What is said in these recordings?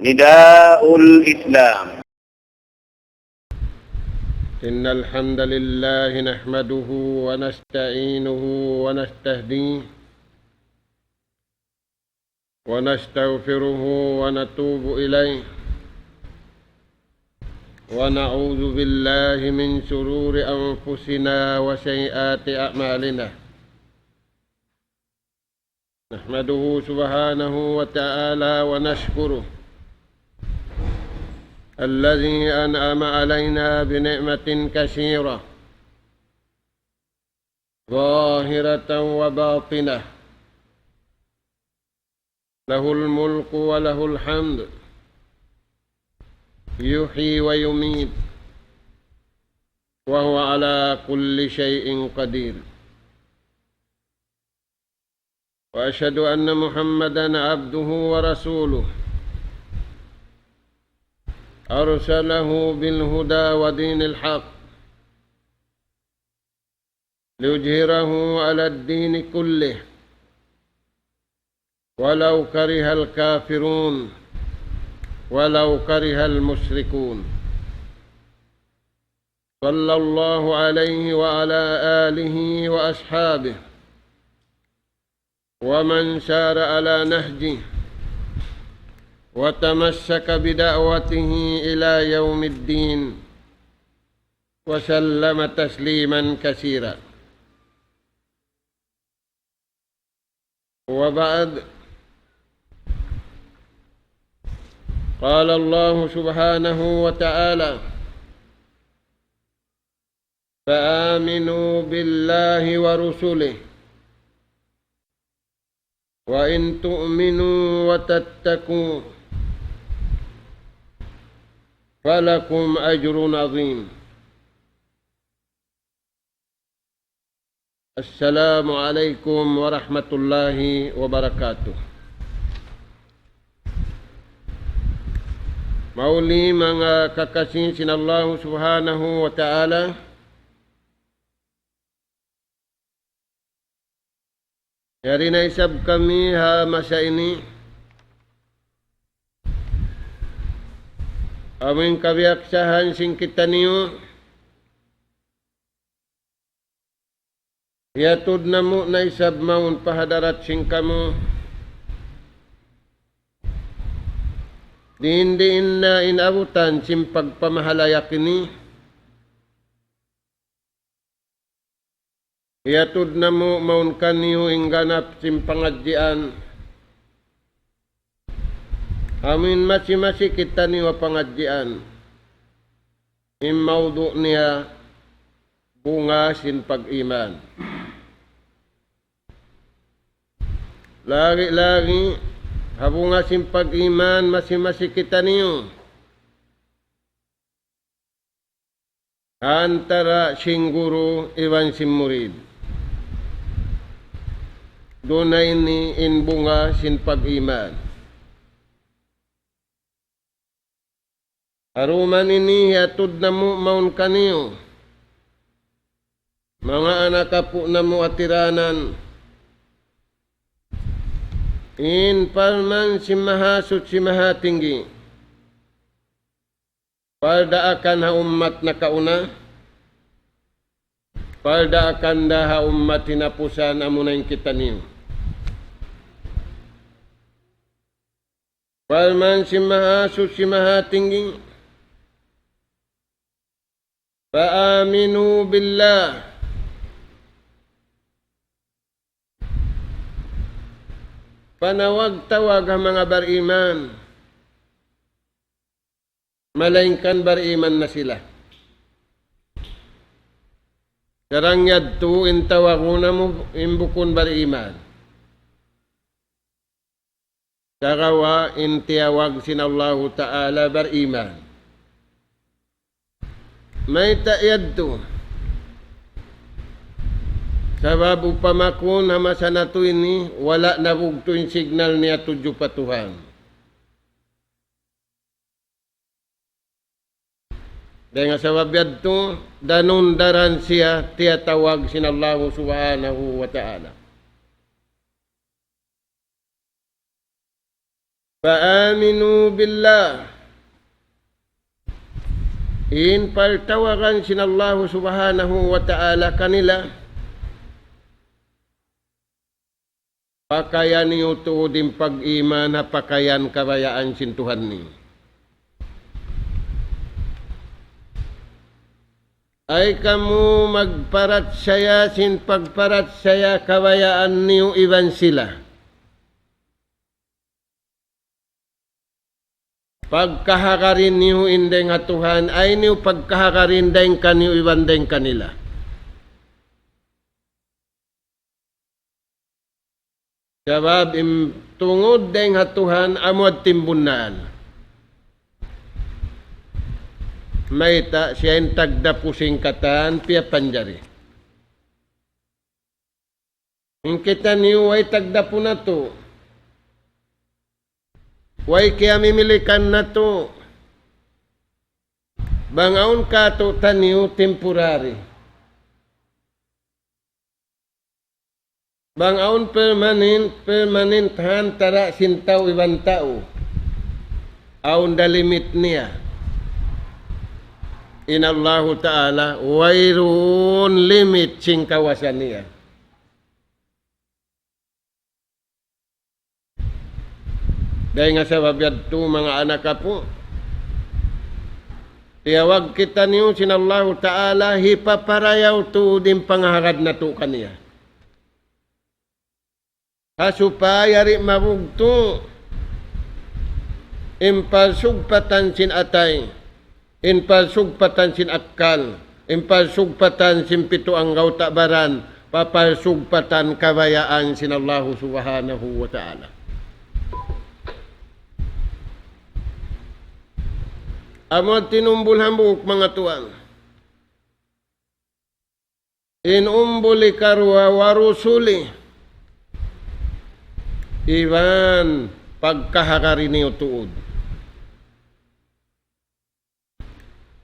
نداء الإسلام. إن الحمد لله نحمده ونستعينه ونستهديه ونستغفره ونتوب إليه ونعوذ بالله من شرور أنفسنا وسيئات أعمالنا. نحمده سبحانه وتعالى ونشكره الذي أنعم علينا بنعمة كثيرة ظاهرة وباطنة، له الملك وله الحمد، يحيي ويميت، وهو على كل شيء قدير. وأشهد أن محمدًا عبده ورسوله أرسله بالهدى ودين الحق ليظهره على الدين كله ولو كره الكافرون ولو كره المشركون. صلى الله عليه وعلى آله وأصحابه ومن سار على نهجه وتمسك بدعوته إلى يوم الدين وسلم تسليما كثيرا. وبعد، قال الله سبحانه وتعالى: فآمنوا بالله ورسله وإن تؤمنوا وتتقوا فلكم أجر عظيم. السلام عليكم ورحمة الله وبركاته. Mauli mga kakasin sinallahu subhanahu wa ta'ala, yari na isab kami ha masa ini aming kabiaksahan sing kita niyo yatud na mo na isab maun pahadarat sing kamo diin na inabutan sim pagpamahalayak ini yatud na mo maun kaniyo ingganap sim pangadjian amin masi-masi kita niyo pangadjian imaudu niya bunga sin pag-iman. Lagi-lagi habunga sin pag-iman masi-masi kita niyo antara sing guru iwan sin murid. Dunay ni in bunga sin pag-iman. Aruman ini yatud na mo maun kaniyo mga anak po na mo atiranan in palman si mahasut si mahatinggi palda akan ha ummat na kauna palda akan da ha ummat hinapusan amunayin kita niyo. Palman si mahasut si mahatinggi fa'aminu billah panawag-tawag ang mga bariman malaingkan bariman na sila. Karang yadto intawaguna mo imbukon bariman karawa intiyawag sinallahu ta'ala bariman may ta'yadto sabab upamakon hama sa nato ini wala na bugto yung signal niya tudyo patuhan. Dahil nga sabab yadto danundaran siya tiyatawag sinallahu subhanahu wa ta'ala. Faaminu billah. In paltawagan sinallahu subhanahu wa ta'ala kanila. Pakayan niyo tuudin pag-iman na pakayan kabayaan sin Tuhan ni. Ay kamu magparat saya sin pagparat saya kabayaan niyo iban sila. Pagkahakarin niyo indeng nga Tuhan ay niyo pagkahakarin deng kaniyo iban deng kanila. Sabab tungod deng nga Tuhan amod timbunaan. Maita siya yung tagda pusing katan piya panjari. Yung kita niyo ay tagda po na to. Way kaya mimilikan na to. Bangaon ka to taniyo temporary. Bangaon permanent hantara sintaw ibang tao. Aun da limit niya. In Allah Ta'ala, wairun limit sing kawasan niya. Dahil nga sa babiyad to mga anak ka po, tiyawag kita niyo sin Allah Ta'ala, hipaparayaw to din pangharad na to kaniya. Hasupayari mabugto, impasugpatan sin atay, impasugpatan sin akkal, impasugpatan sin pito ang gautabaran, papasugpatan kabayaan sin Allah subhanahu wa ta'ala. Amod tinumbul hambuk mga tuan. Inumbuli karwa warusuli. Iwan pagkahakari niyo tuod.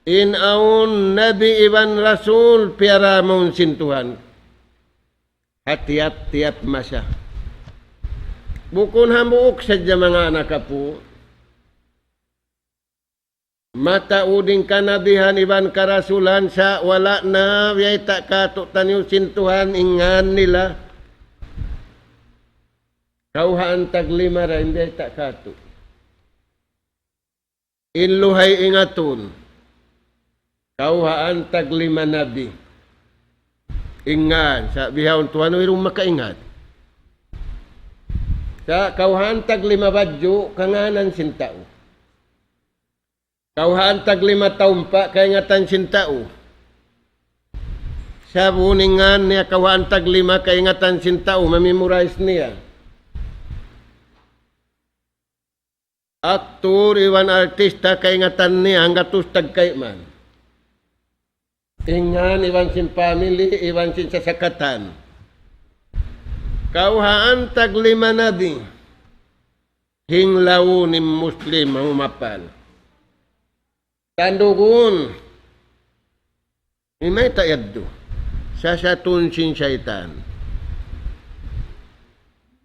Inaun Nabi Iban Rasul piara maun sintuhan. Hatiat-tiat masya. Bukun hambuok sadya mga anak po. Matauding kanabihan Iban Karasulan sa wala na yay tak kato tanyo sintuhan ingan nila. Kauhaan taglima ra hindi tak kato. Inluhay ingatun. Kauhaan taglima nabi. Ingan. Sa bihawon tuhan, wirong makaingat. Sa kauhaan taglima badyo, kanganan sintao. Kauhaan taglima taumpa, kaingatan sintao. Sa buningan niya, kauhaan taglima, kaingatan sintao, mamemorize niya. Aktor, iwan artista, kaingatan niya, hanggat tustag kaiman. Ingan, iwan sin family, iwan sin sasakatan. Kauhaan taglima nabi. Hinglaw ni Muslim humapal. Tandugun. Imay tayaddo. Sasatun sin syaitan.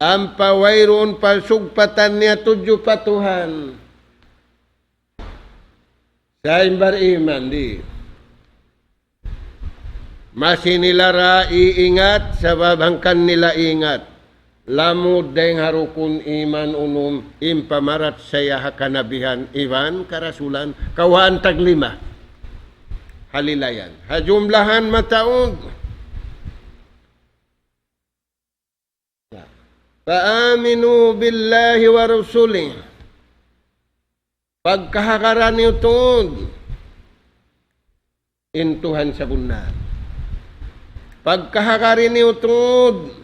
Ang pawayroon palsugpatan niya tudyo patuhan. Sa imbar iman di. Masinilara iingat sa babangkan nila ingat. Lamud deng harukun iman unum impamarat saya hakanabihan Iban Karasulan kawan taglima. Halilayan. Hajumlahan mataud. Faaminu billahi wa rasulih. Pagkahakaran niyo tungod. Intuhan sa bunan. Pagkahakarin niyo tungod,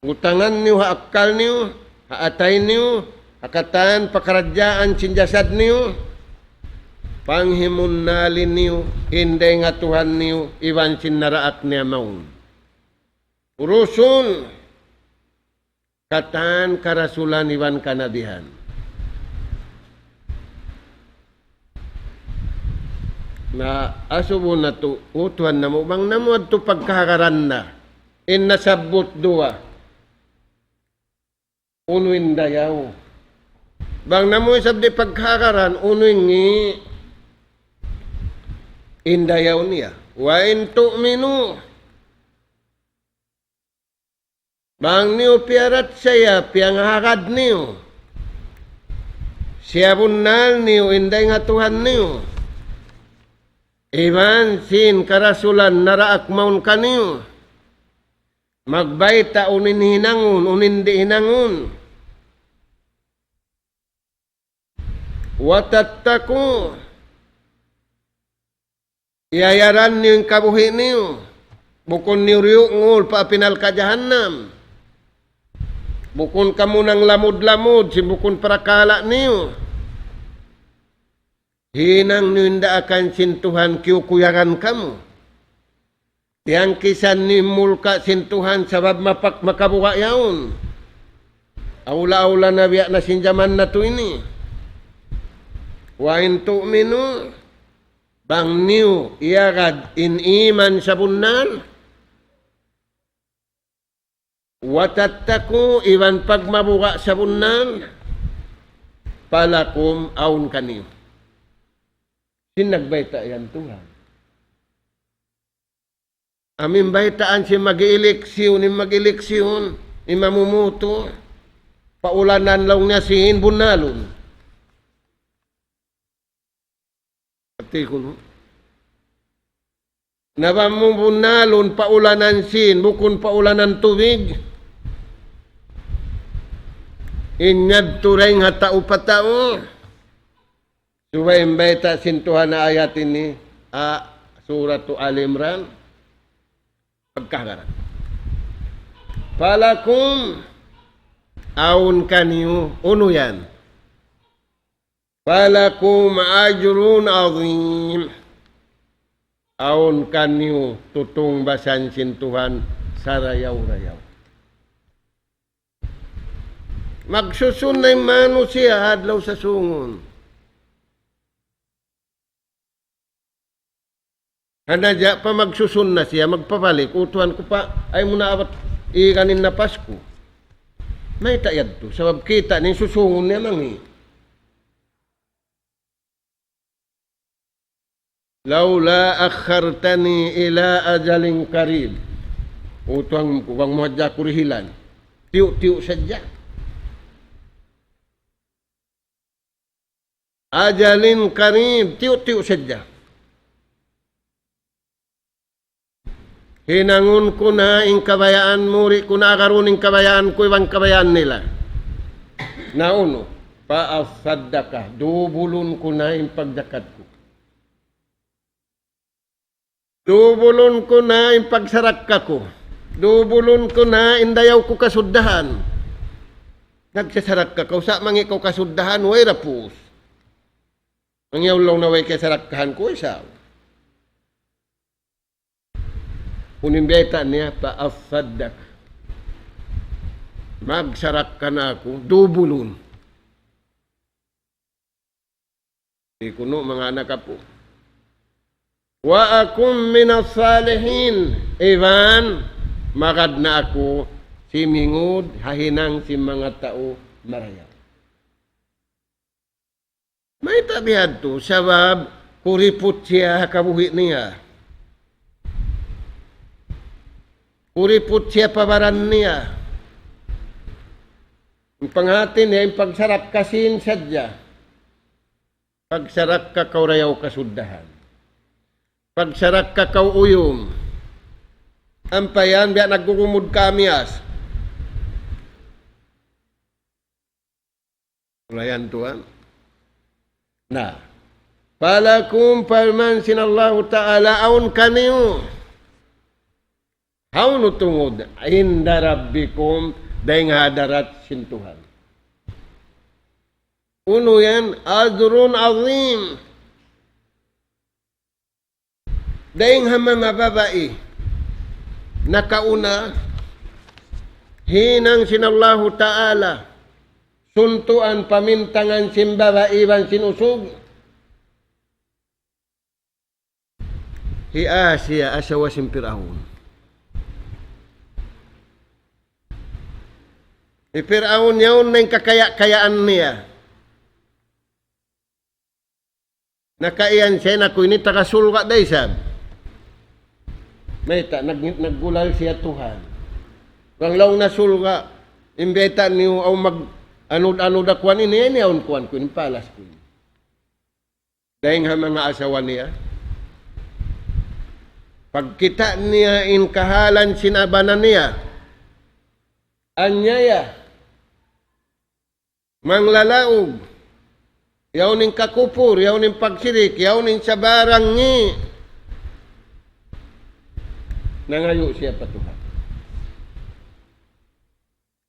utangan niyo, haakal niyo, haatay niyo, hakatan, pakaradyaan, sinjasad niyo, panghimunalin niyo, hindi nga Tuhan niyo, iwan sinaraak niya maun. Urusun, katan karasulan iwan kanabihan. Na asubo na to, utuhan na mo, bang namuad to pagkakaran na, in nasabot duwa. unuin dayaw. Bang namoy sabdi pagkakaran, unuin ngi indayaw niya. Wa in tu'minu. Bang niyo piarat saya, pianghakad niyo. Siya bunal niyo, inday nga Tuhan niyo. Iman sin karasulan naraak maun kaniyo. Magbayta unin hinangun, unin di hinangun. Watattaku. Iayaran niyo yung kabuhi niyo. Bukon niyo riyok ngul pa pinal ka jahannam. Bukon kamu ng lamud-lamud, si bukon parakala niyo. Hinang niyo inda akan sintuhan kiyukuyaran kamu. Yang kisan ni mulka sintuhan sabab makabuka yaon. Aula-aula na biyak na sinjaman na to ini. Wa in tu'minu. Bang niyo iyagad in iman sa bunal. Watattaku iwan pagmabuka sa bunal. Palakum aun kaniyo. Sinagbayta yan Tuhan. Amin baytaan si mag-ieleksyon, ni mamumuto. Paulanan lang niya sin bunalon. Artikulo. Nabamubunalon paulanan sin, bukun paulanan tubig. Inyad tureng hatao patao. Subay mbeta sintuhan na ayat ini suratu Al-Imran pagkakaran. Falakum aun kaniyo uno yan. Falakum ajrun azim. Aun kaniyo tutong basan sintuhan sarayaw-rayaw. Magsusunay mano siya adlaw sa sungon. Hanadya pa magsusun na siya, magpabalik, utuhan ko pa, ay muna awat ikanin na Pasko. May tayad to, sabab kita ni susungon niya mangi. Laula akhartani ila ajaling karib. Utuhan ko, bang muadya kurihilan. Tiyo-tiyo sadya. Ajalin karib, tiyo-tiyo sadya. Hinangun ko na ing kabayaan, muri ko na akaruning kabayaan ko, ibang kabayaan nila. Nauno, paasadda ka, dubulon ko na ing pagdakat ko. Dubulon ko na ing pagsarak ka ko. Dubulon ko na indayaw ko kasuddahan. Nagsasarak ka, kausa mang ikaw kasuddahan, way rapus. Ang yawlaw na way kasarakahan ko, isaw. Unimbeta niya paasaddak. Magsarak ka na ako, dubulon. Di kuno mga anak po. Wa akum minas salihin. Ivan, makad na ako si mingod, hahinang si mga tao marayaw. May tabihan to, sabab kuripot siya kabuhi niya. Kuripot siya pabaran niya. Ang panghati niya, yung pagsarak kasin sadya. Pagsarak ka kaurayaw kasuddahan. Pagsarak ka kauyong. Ang payan, biya nagkukumud kamias. Ulayan tuan. Na. Palakum palman sinallahu ta'ala aun kaniyo. Haunu tungod, inda rabbikum, daing hadarat sintuhan. Uno yan, adrun azim. Daing mga babae, nakauna, hinang sinallahu ta'ala, suntuan pamintangan simbabae ban sinusog. Hi Asia asawa simpirahun. Firaun yaon na yung kakaya-kayaan niya. Nakaiyan siya na kung ini takasulga day sab. May naggulal siya Tuhan. Kang law na sulga, imbeta niyo aw mag anod-anod akwan ini aon kuan ko palas ko. Dahil nga mga asawa niya. Pagkita niya in kahalan sinabanan niya, anyaya, manglalaog, yaw ning kakupur, yaw ning pagsirik, yaw ning sabarang ni. Nangayo siya patuhan.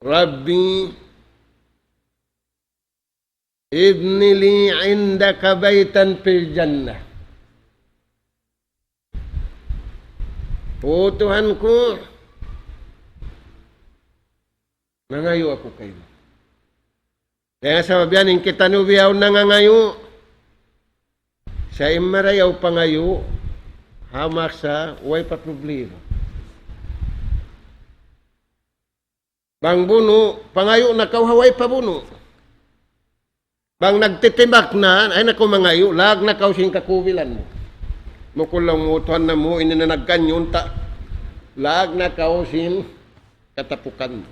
Rabbi, ibni li indaka baytan fil jannah. O Tuhan ko, nangayo ako kayo. Kaya sa mabiyanin kita nubiyaw nangangayo. Sa imarayaw pangayo, hamak sa way pa problema. Bang buno, pangayo na haway pa buno. Bang nagtitimbak na, ay nako mangayo, lag na sing kakubilan mo. Mukulang mutuan na mo, ininanagkanyon ta, lag na sing katapukan mo.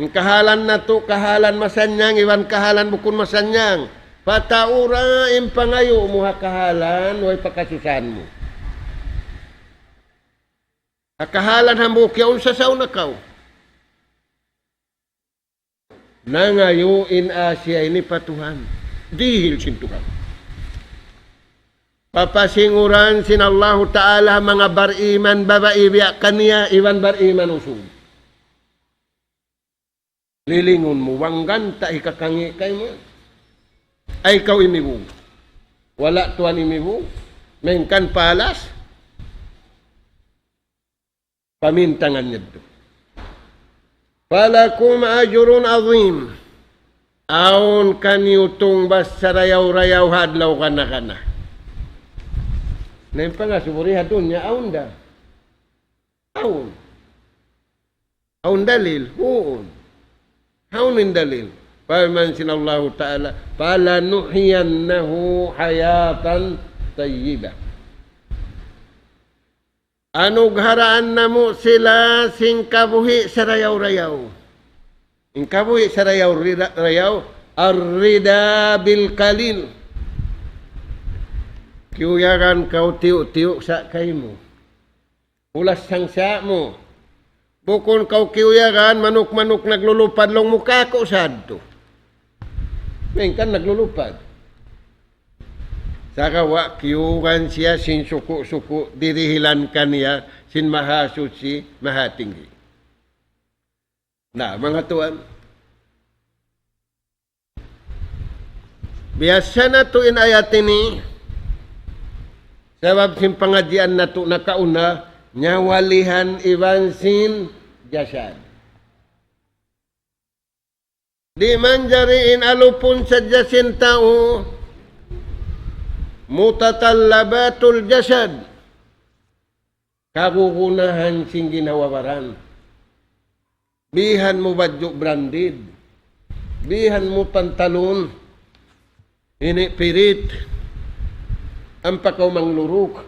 Ang kahalan na to, kahalan masanyang, iwan kahalan bukun masanyang. Pataura im pangayo mo kahalan, way pakasusan mo. Kahalan hambukyaw sa saunakaw. Nangayo in Asia ini patuhan. Dihil sintukan. Papasinguran sin Allah Ta'ala mga bariman babae biya kaniya iwan bariman usog. Lilingon mo, wanggan ta ikakangi kay mo. Ay ikaw imibu. Wala tuan imibu. Mengkan palas. Pamintangan niya ito. Falakum ajurun azim. Aon kanyutong bas sarayaw-rayaw hadlaw kana. Nempa nga suburiha doon niya, aon da. Aon. Aon dalil, huon. Aon dalil. Paman sinallahu ta'ala, falanuhiyannahu hayatan tayyibah. Anugharaan na mo sila sing kabuhi sa rayaw-rayaw. Ang kabuhi sa rayaw-rayaw, arrida bil kalil. Kiuyagan kau tiyo-tiyo sa kay mo. Ulas sang siya mo. Bukon kau kiuyagan, manuk-manuk naglulupad long mukha ko sadto. Mengkan naglulupad. Saka wa kiyugan siya sin suku-suku dirihilan kaniya sin mahasud si mahatinggi. Na mga tuan, biasa na to in ayat ini, sabab sin pengajian na to nakauna, nyawalihan iwan sin jasad. Di manjariin alupun sa jasin tao, mutatallabatul jasad. Kagugunahan sing ginawawaran. Bihan mo badyo branded. Bihan mo pantalon. Ini pirit. Ang pakaw mangluruk.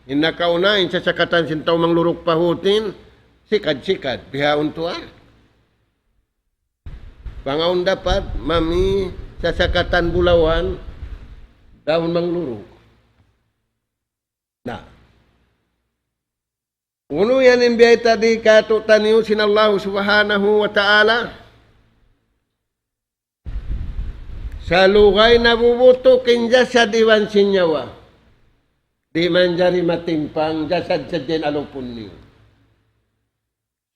Inakaunain sa sakatan sintaw mangluruk pahutin. Sikad-sikad. Bihaon to Pangaon dapat, mami, sa sakatan bulawan, dahon mangluruk. Na. Uno yan imbiyay tadi kato taniyo sinallahu subhanahu wa ta'ala. Sa lugay na bubuto kin jasad iwan sinyawa. Di man jari matimpang jasad sa din alupon niyo.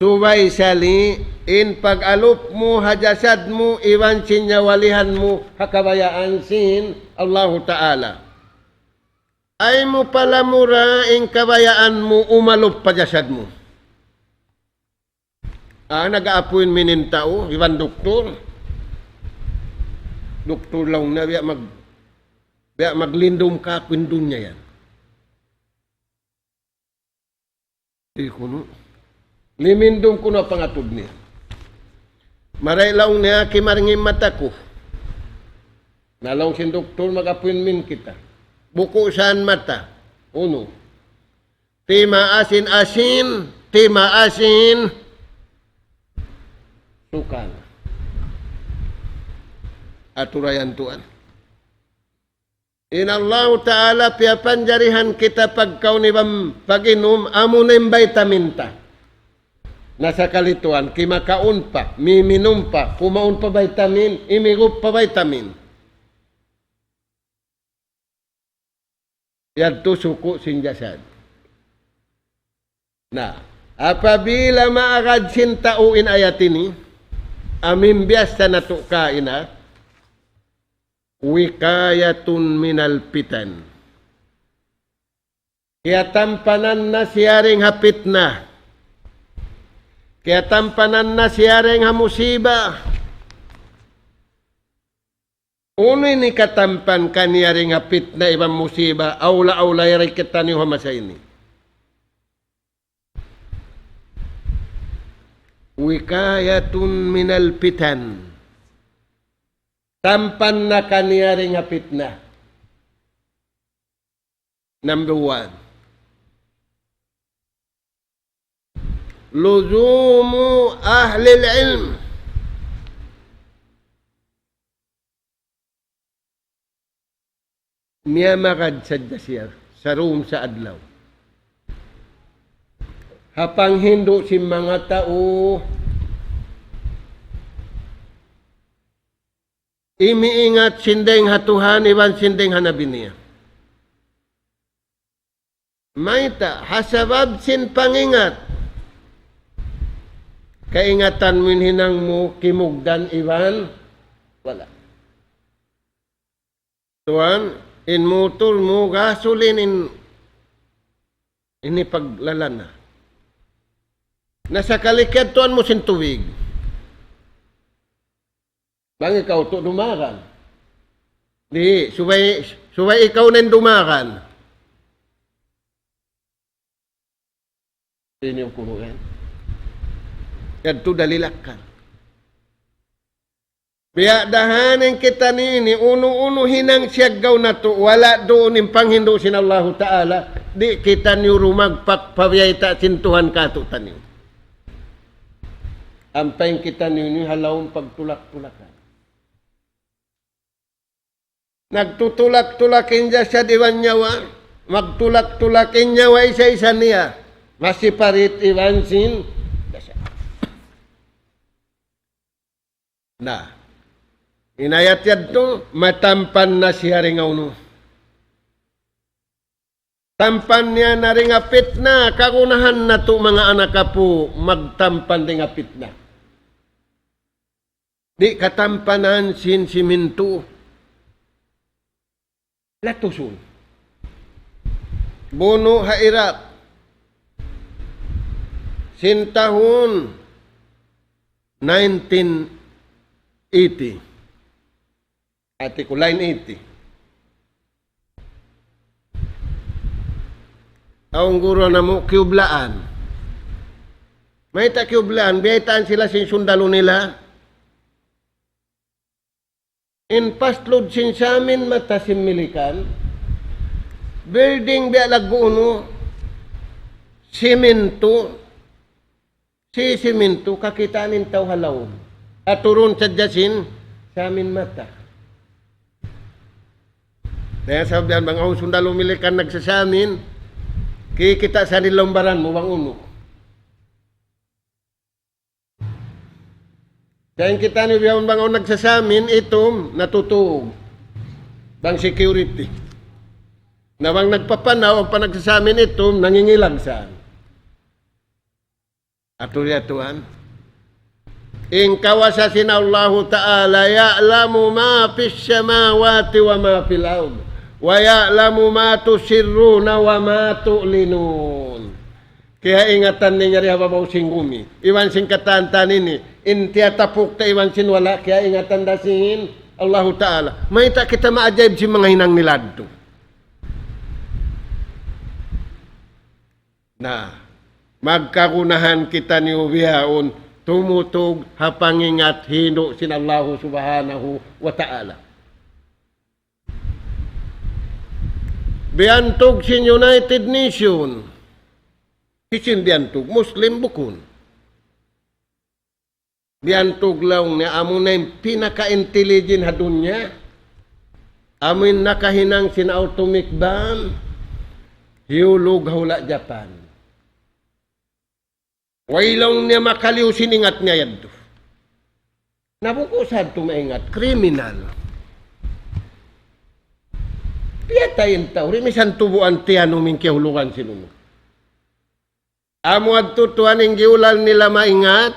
Subay sali, in pag-alup mo, hajasad mo, iwan sinyawalihan mo, hakabayaan sin Allah Ta'ala. Ay mo pala mura, in kabayaan mo, umalup pajasad mo. Nag-aapuin minin tao, iwan doktor. Doktor lang na, biya maglindom ka, kwindon niya yan. Di ko no. Limindong ko na pangatod niya. Maray laong niya kimaringin mata ko. Nalaong si doktor mag-appointment kita. Buko saan mata. Uno. Tima asin-asin. Tima asin. Sukan. Aturayan tuan. Inallahu ta'ala piapanjarihan kita pagkaw ni pag-inom amo na yung vitamin ta. Nasa kalituan, kimakaon pa, miminom pa, kumaon pa vitamin, imigup pa vitamin. Yadto suko sinjasad. Na, apabila maagad sintauin ayat ini, amimbias sa natuka ina, wikayatun minal pitan. Kaya tampanan na siyaring hapit na. Kaya tampanan na siyaring hamusiba. Uno ni katampan kaniyaring hapit na ibang musiba, aula-aula yari kita ni Hamasa ini. Wikayatun minal pitan. Tampan na kaniyaring hapit na. Number 1. Luzumu ahlil ilm. Niya makad sadya siya sa room sa adlaw. Hapang hindo si mga tao imiingat sindeng hatuhan iban sindeng hanabin niya. Maita hasabab sin pangingat. Kaingatan mo hinang mo kimugdan iban wala. Tuan, in motor mo gasolin ini paglalana. Nasa kalikid tuan mo sin tubig. Bang ikaw to dumakan. Di, subay ikaw nen dumakan. Ini yung kuhugan. Yan to dalilakan. Biya dahanin kita nini, uno-uno hinang siyagaw na to, wala doon yung panghindo sin Allah Ta'ala, di kita niyo rumagpak pabiyayta sintuhan kato taniyo. Ampay kita niyo halawang pagtulak-tulakan. Nagtutulak-tulakin dya siya diwan nyawa, magtulak-tulakin nyawa isa-isa niya, masiparit iwansin, na, inayat yan to, matampan na siya ringaw no. Tampan niya na ringapit na, kagunahan na to mga anak po, magtampan ringapit na. Di katampanan sin siminto. Latusun. Bono hairak. Sin tahun 1980. Ati ko line 80. Ang guro na mo kiublaan. May ta kiublaan, biyaitaan sila sin sundalo nila. In pastlod sin samin matasim milikan. Building biya laguno. Simento. Si simento kakitanin taw halaw. At turun sa jasin sa amin mata. Kaya sabihan bang ang sundalo milikan nagsasamin, kikita sa nilombaran mo bang uno. Kaya kita ni bang ang nagsasamin, itom natutuog. Bang security. Na bang nagpapanaw, ang panagsasamin itom, nangingilag saan. Atuliyatuan. In kawasasin Allah Ta'ala ya'lamu ma fis samawati wa ma fil ard wa ya'lamu ma tusirruna wa ma tu'linun. Kaya ingatan ninyo rin hababaw singgumi. Iwan sing katantan ini. In tiyatapuk ta iwan sin wala. Kaya ingatan dasin Allah Ta'ala. May ta kita maajayb si mga hinang niladto. Na magkagunahan kita ni ubihaon, tumutog hapangingat hino sin Allah subhanahu wa ta'ala. Biantog sin United Nation, kisin biantog, Muslim bukun. Biantog lang niya, amo na yung pinaka-intelligent hadun niya. Amin nakahinang sin atomic bomb, hiulog hula Japan. Wailong niya makaliw siningat niya yan to. Nabukosad to maingat, kriminal. Piyatayin tao, rimisan tubuan tiyano min kihulugan sinuno. Amo at tutuan yung giulan nila maingat.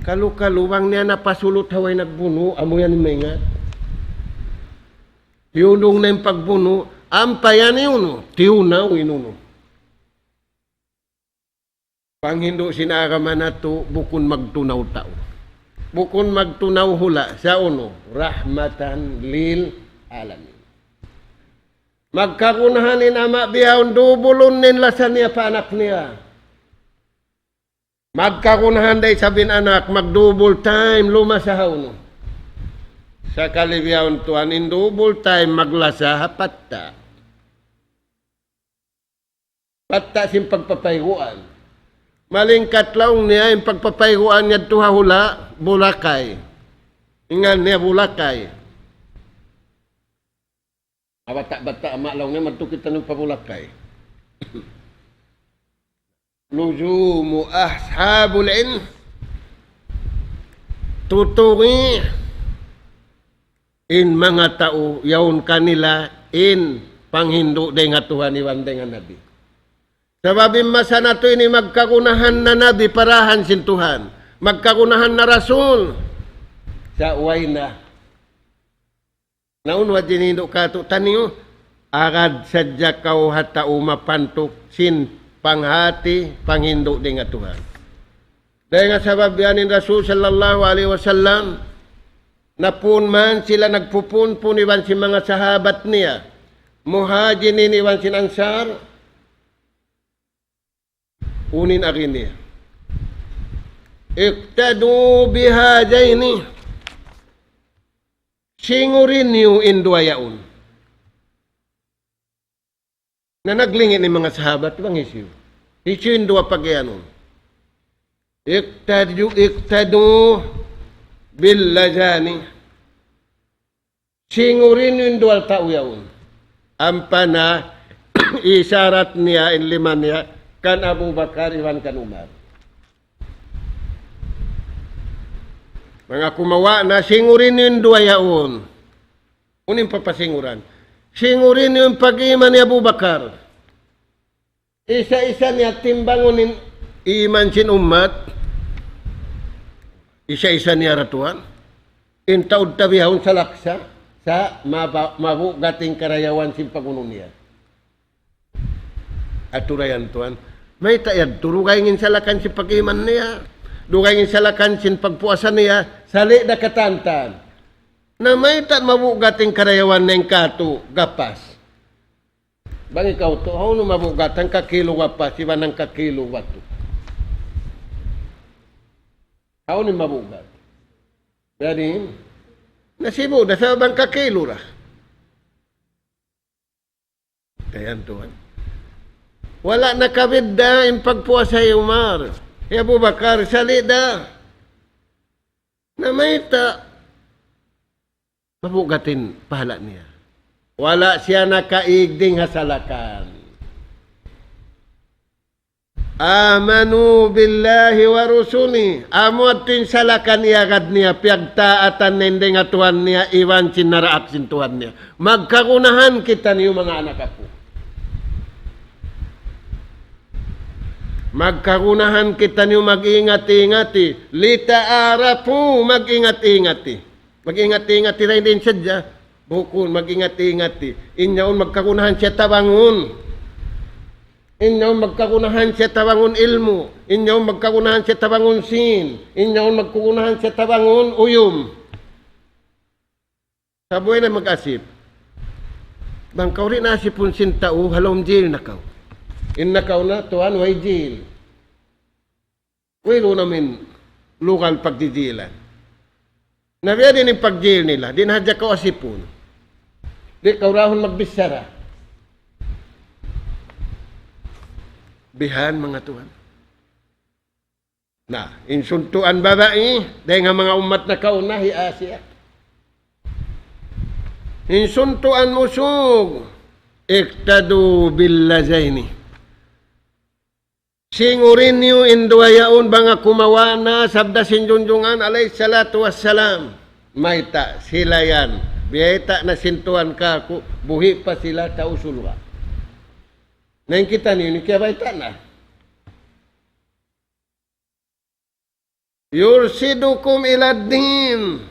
Kalu-kaluwang niya napasulot haway nagbuno, amo yan maingat. Hiulong na yung pagbuno, ampayan yun, tiunaw inuno. Panghindo sinaraman na to, bukun magtunaw tao. Bukun magtunaw hula sa uno, rahmatan lil alamin. Magkakunahanin ama biyahon, dubulon nin lasan niya pa anak niya. Magkakunahan day sabin anak, magdubul time, lumasahaw no. Sa kalibiyahon tuan, in double time, maglasa, patta. Patta sim pagpapayguan. Malingkat laong niya, yung pagpapayguan niya tuha hula, Bulakay. Ingan niya, Bulakay. Bata-bata, amalaw niya, magtukita ng pabulakay. Lujumu ashabul in. Tutungi. In mga tao, yaon kanila, in panghindo day nga Tuhan iwan day nga nabi. Sababim masa na to ini magkakunahan na nabi parahan sin Tuhan. Magkakunahan na rasul. Sa uway na. Naunwa dinindo ka to. Taniyo, agad sadya kau hatao mapantok sin panghati panghindo din nga Tuhan. Dahil nga sabab yanin Rasul sallallahu alaihi wasallam, napun man sila nagpupun-pun iwan si mga sahabat niya. Muhajirin iwan sin Ansar. Unin akin niya. Iktadu bihadaini. Singurin niyo indwayaun. Na naglingin ni mga sahabat, bang isiyo? Isiyo indwa pagyanon. Iktadu billajani. Singurin niyo indwal tauyaun. Ampana, isyarat niya, inliman niya, kan Abu Bakar iwan kan Umar. Mga kumawa na singurin yung dua yaon. Unin papasinguran. Singurin yung pag-iman ni Abu Bakar. Isa-isa niya timbangunin iman sin umat. Isa-isa niya ratuan. Intaud tabihon sa laksa sa mabugating karayawan sin pagunon niya. At turayan tuan. May tayad, turugay ngin salakan si pag-iman niya. Dugay ngin salakan sin pagpuasan niya. Sali na katantan. Na may tat mabugating karayawan ng kato, gapas. Bang ikaw to, how no mabugatan kakilo gapas, iba ng kakilo wato. How no mabugat? Jadi, nasibo, nasa bang kakilo ra. Kayan tuan. Wala nakabidda yung pagpuasa yung Umar. Ya Abu Bakar, salida. Na may mabugatin pahala niya. Wala siya nakaigding hasalakan. Amanu billahi wa rusuli. Amuatin salakan iagad niya. Piyagtaatan nendeng atuan niya. Iwan sinaraak sin Tuhan niya. Magkakunahan kita niyo mga anak ako. Magkakunahan kita niyo mag-ingat-ingati. Lita arapu mag-ingat-ingati. Mag-ingat-ingati rin din siya. Bukun mag-ingat-ingati. Inyaon magkakunahan siya tabangon. Inyaon magkakunahan siya tabangon ilmu. Inyaon magkakunahan siya tabangon sin. Inyaon magkakunahan siya tabangon uyum. Sabuhay na mag-asip. Bang kaw rin asipon sin tao, halom jail na kaw. Inna kauna tuan way jail. Walo namin lokal pagdidilan. Nabiya din yung pag-jail nila. Di nahadya ka asipon. Di kaurahon magbisara. Bihan mga tuan. Na, insuntuan babae. Dahil nga mga umat na kauna, hiasya. Insuntuan musog. Iktadu billazaini. Singurin niyo induayaon banga kumawana sabda sinjunjungan alayhi salatu wassalam. Maita sila yan. Biyayta na sintuan ka buhi pa sila tausul ka. Nang kita niyo ni kaya baita na. Yursidukum ilad din.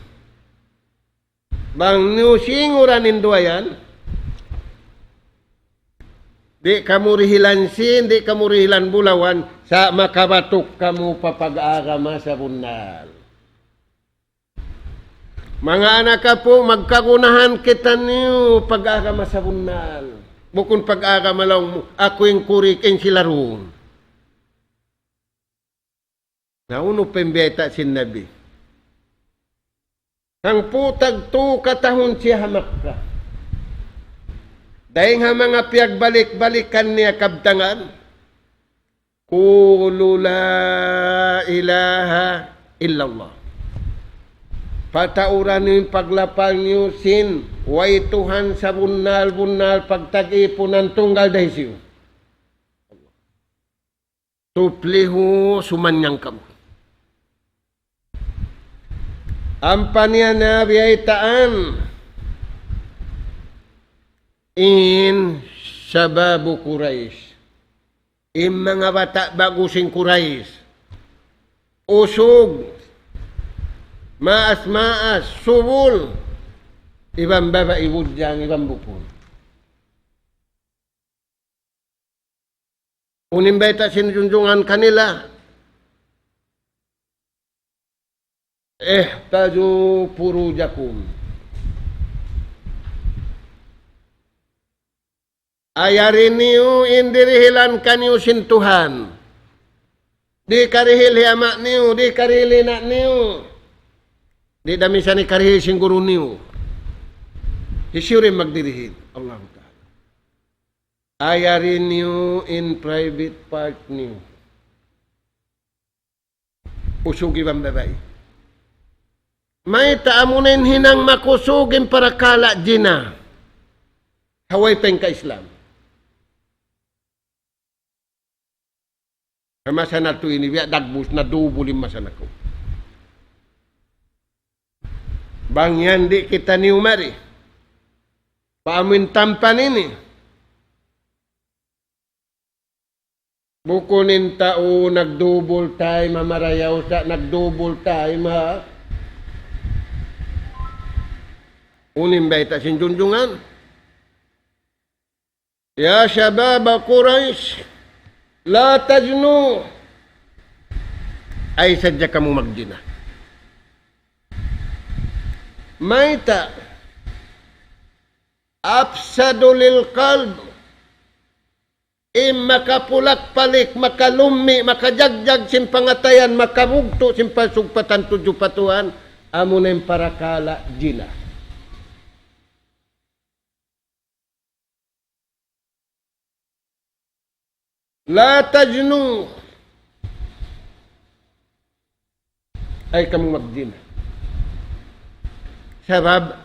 Bang niyo singuran induayan. Di kamu rihilansin, di kamu rihilan bulawan, sa makabatok kamu papag-agama sa bunal. Mga anak ka po, magkagunahan kita niyo pag-agama sa bunal. Bukun pag-agama lang mo, ako yung kurikin sila roon. Nauno pembeta sin Nabi. Ang putag to katahon siya hamak ka. Dahil nga mga piyagbalik-balikan niya kabtangan, Qulu la ilaha illallah. Patauran niyo yung paglapang niyo sin, way Tuhan sa bunal-bunal pagtag-ipunan tunggal dahil siyo. Tupliho sumanyang kamu. Ampan niya na biyaitaan, in sababu Quraisy. Mga bata bagusing Quraisy. Usog. Maas-maas. Subul. Ibang baba ibudyang, ibang bukon. Unimbay ta sinjunjungan kanila. Taju purujakum. Ayarin niyo, indirihilan ka niyo sintuhan. Di karihil hiyamak niyo, di karihil inak niyo. Di damisan ni karihil singguro niyo. Isyurin magdirihil. Allah Ta'ala. Ayarin niyo in private part niyo. Usugi bang babae. May taamunin hinang makusugin para kala jina. Haway peng ka Islam. Masa na ito ini, biya dagbus na dubulin masa na ko. Bang yan di kita ni umari. Paamin tampan ini. Bukunin tao, nagdubol tayo, mamarayaw sa, nagdubol tayo, ma. Unim ba ita sinjunjungan? Ya syababa Quraisy. La tajnu. Ay sadya kamu magdina. Maita. Afsadu lil qalb. Makapulak-palik, makalumi, makajagjag sin pangatayan, makamugto sin pasugpatan tujuh patuan, amunin parakala jina. La tajnu. Ay kamu magdina. Sabab,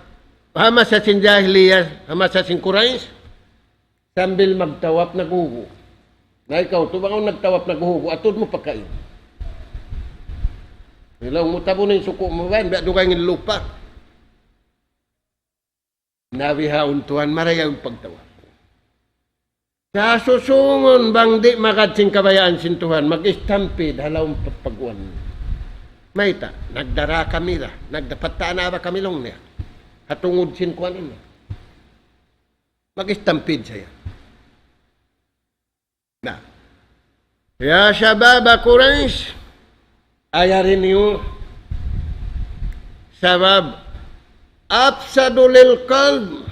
hama sa sin jahiliyah, hama sa sin Quraisy, sambil magtawap naghugo. Na ikaw, tubangaw nagtawap naghugo, atod mo pagkain. Ilaw mo tabo na yung suko mo ba, biya dugay ng lupa. Nabihaon tuhan, marayaw yung pagtawap. Sa susungon bang di makatsing kabayaan sin Tuhan, mag-istampid, halawang pagpaguan. Mayta, nagdara kami la, nagdapataan na ba kami long niya. Hatungod sin kuwanin niya. Mag-istampid siya. Na. Ya syababa Quraisy, ayarin niyo, sabab, afsadu lil qalb,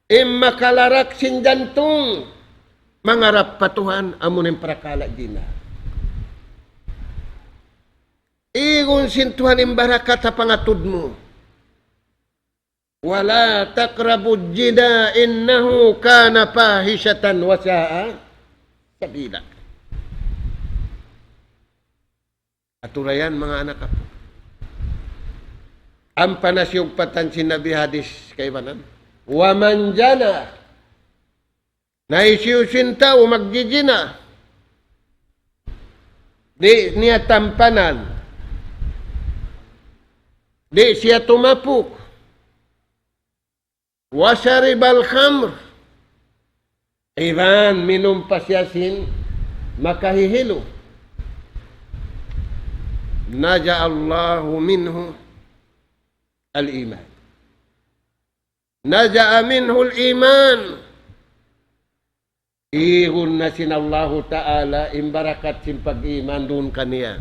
makalarak sin jantung, mangarap patuhan amunin prakala dina. Igun sintuhan imbarakat sa pangatud mo. Wala taqrabud jina innahu kana fahishatan wa sa'a sabila. Aturayan mga anak ko. Ang panasyugpatan sinabi hadis kay Banan. Wa man jana naisiusinta o magjijina. Di niya tampanan. Di siya tumapuk. Wasaribal khamr. Ivan minum pasyasin makahihilo. Naja Allahu minhu al-iman. Naja minhu al-iman. Ihun na sinallahu ta'ala imbarakat sin pag-iman doon kaniya.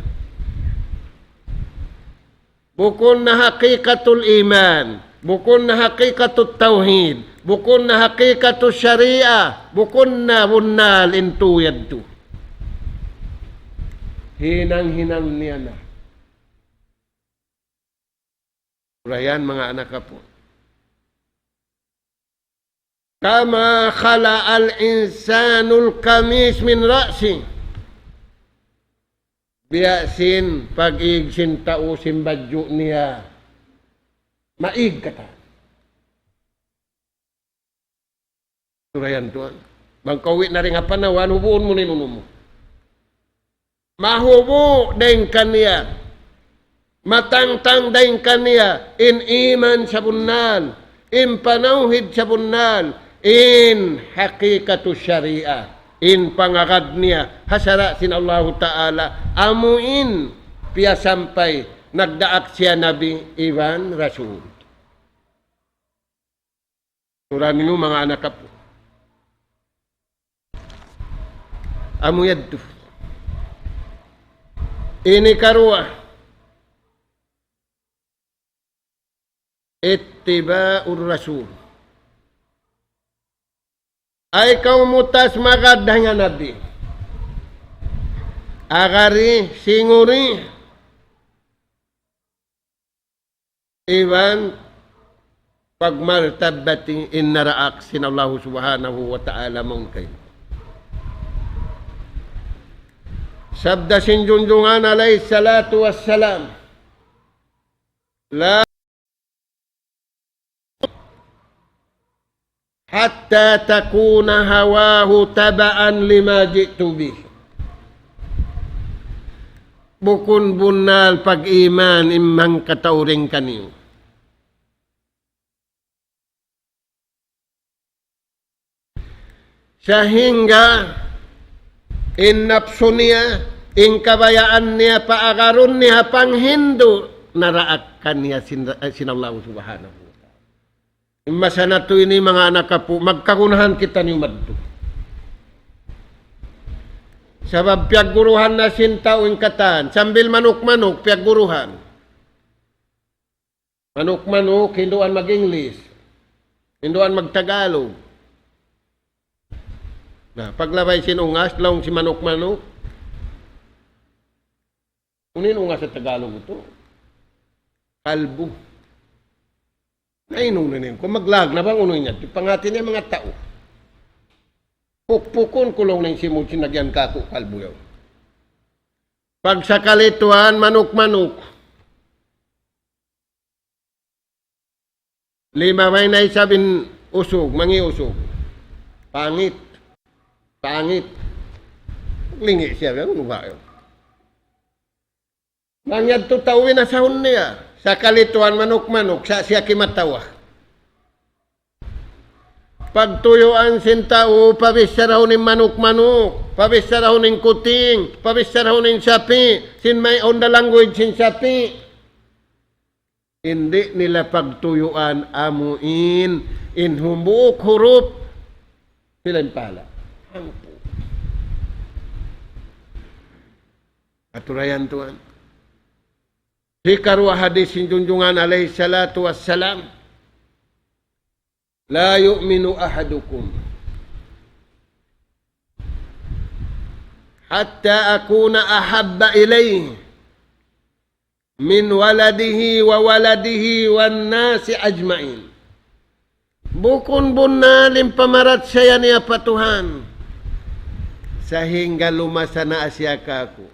Bukon na hakikatul iman, bukon na hakikatul tauhid, bukon na hakikatul syariah, bukon na wunnal intuyad to. Hinang-hinang niya na. Rayan mga anak po. Kama khala al-insanul kamis min ra'si. Biyasin pag-ig sintao simbadyo niya. Maig kata. Rayan tuan. Bangkawi na rin nga panawan, hubuon mo ninuno mo. Mahubo din kaniya. Matangtang din kaniya in iman sa bunal, in panauhid sa bunal, in hakikatu syariah, in pangagad niya, hasara sin Allah Ta'ala, amuin piya sampay, nagdaak siya Nabi Iwan Rasul. Surah nyo mga anak po. Amuyad to. Ini karwa. Ittiba'ur Rasul. Ay kaumutas magad nga Nabi. Agari, singuri. Iwan pagmartabati innaraak sinallahu subhanahu wa ta'ala mungkay. Sabda sinjunjungan alayhi salatu wassalam. La hatta takuna hawahu tabaan lima jitu bih. Bukun bunal pag-iman imang katauring kaniyo. Sehingga in napso niya, in kabayaan niya, paagaron niya, pang Hindu, naraakan niya sinallahu subhanahu wa ta'ala. Masana to ini mga anak po, magkagunahan kita ni maddo. Sabab piagguruhan na sinta o ingkatan, sambil manuk-manuk, piagguruhan. Manuk-manuk, hinduan mag-English, hinduan mag-Tagalog. Nah, paglabay sinungas, laong si manok-manok. Kunin ungas sa Tagalog ito. Kalbo. Nainong na niyan. Kung maglag na bang unoy niya, pangatin niya mga tao. Pukpukon kulong na yung simul, sinagyan kako, kalbo yaw. Pag sa kalituan, manok-manok. Lima may naisabin usog, mangi-usog. Pangit. Pangit. Lingi siya. Ano ba yun? Mangyad to tawin na sahon niya. Sa kalituan manok-manok, siya kimatawa. Pagtuyuan sintao, pabisaraw ni manok-manok, pabisaraw ni kuting, pabisaraw ni sapi, sin may on the language sin sapi. Hindi nila pagtuyuan amuin, in humbuok huruf, pilan pala. Hampo. Aturayan tuan. Hikaru hadis sinjunjungan alaihi salatu wassalam. La yu'minu ahadukum hatta akuna ahabba ilayhi min waladihi wa waladihi wan nasi ajmain. Bukon bunalim pamarat saya niya patuhan. Sehingga lumasa na asya ka ako.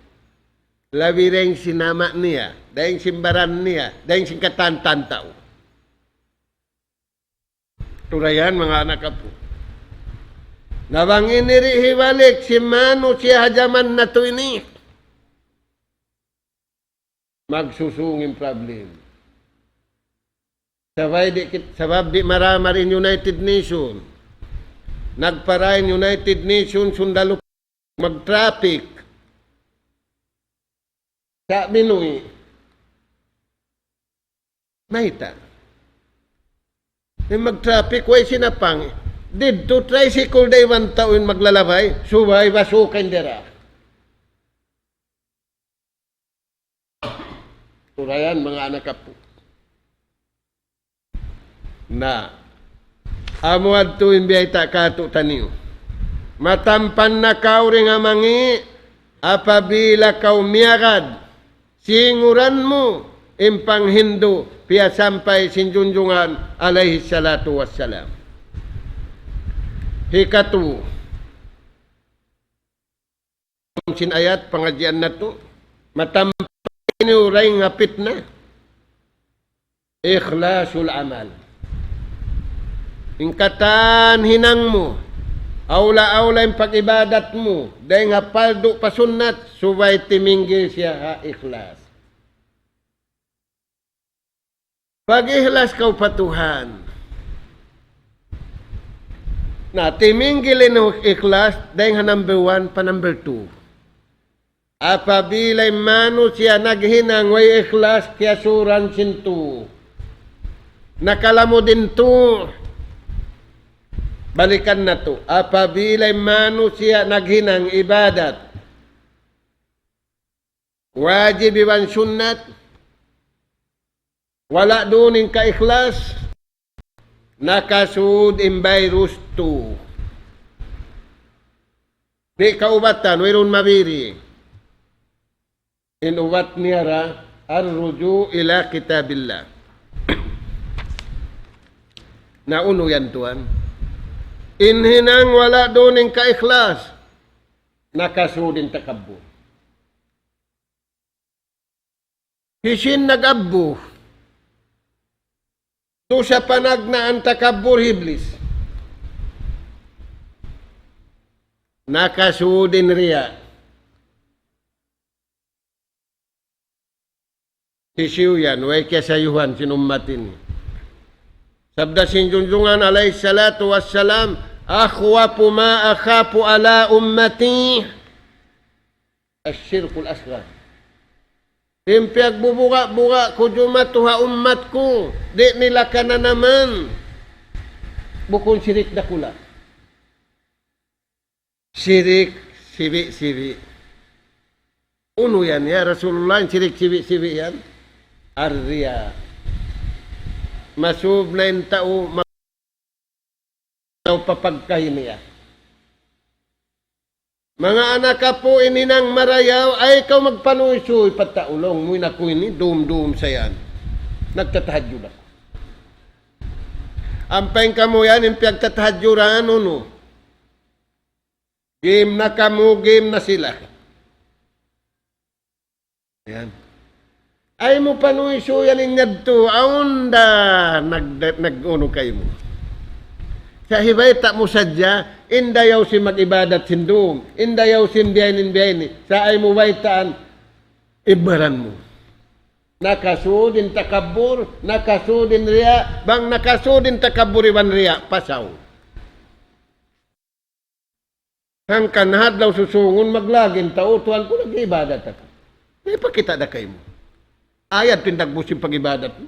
Labi rin sinama niya, dahil simbaran niya, dahil singkatan tao. Turayan mga anak po. Nabang inirihiwalik si Manu siya hajaman na to ini. Magsusungin problem. Sabab di marama rin United Nations. Nagparain United Nations sundalo mag-traffic. Sa Minoy. Naita. Mag-traffic, way sinapang. Dito tricycle day 1 taon maglalabay, subay basukin dira. Turayan mga anak po. Na amuad to imbiyay ta kato taniyo. Matampan na kau ring amangi apabila kau miagad singuran mo impang Hindu piya sampai sinjunjungan alaihi salatu wassalam. Hikatu. Sin ayat pengajian na to. Matampan ini uray ngapit na. Ikhlasul amal. Ingkatan hinang mo. Aula-aula yung pag-ibadat mo. Dahil nga paldo pasunat. Subay timinggil siya ha ikhlas. Pag-ikhlas kau patuhan. Na timinggilin ng ikhlas dahil nga number 1 pa number 2. Apabilay mano siya naghinang way ikhlas kaya suran sinto. Nakalamo din to. Balikan na to. Apabilay mano siya naghinang ibadat. Wajib iwan sunnat. Wala duning ka ikhlas. Nakasud imbay rusto. Di kaubatan, wirun mabiri. Inuwat niya ra, arruju ila kitabillah. Nauno yan tuan. Inhinang wala doning ka-ikhlas. Nakasudin takabbo. Hisin nag-abbo. To sa panagnaan takabur hiblis. Nakasudin riya. Sisiw yan, way kesayuhan sinummatin. Sabda sinjunjungan alayhi salatu wassalam, akhwapu ma akhapu ala ummati asyirkul asghar. Impiag bubuka-buka ko jumatuha umat ko. Di nila ka na naman. Bukon sirik na kula. Sirik, sibi-sibi. Uno yan ya Rasulullah, sirik, sibi-sibi yan. Arya. Masub na yung tao, papagkahiniya. Mga anak ka po ininang marayaw, ay ikaw magpanuisoy pataulong mo na ko ini, dum-dum sa yan. Nagtatahadyo ako. Ampeng ka mo yan, yung piyagtatahadyoran, no? Game na kamo, game na sila. Yan. Ay mo panuisoy yan inyad to, aunda, nag-uno kayo mo. Sa hibay tak mo sadya, indayaw si mag-ibadat sindum, indayaw si biyanin, sa ay mo baitaan, ibaran mo. Nakasudin takabur, nakasudin riya, bang nakasudin takabur iban riya, pasaw. Hangkan hadlaw susungon, maglagin tao, tuwan ko nag-ibadat ako. May pakita na kayo mo. Ayat pindagbusin pag-ibadat mo.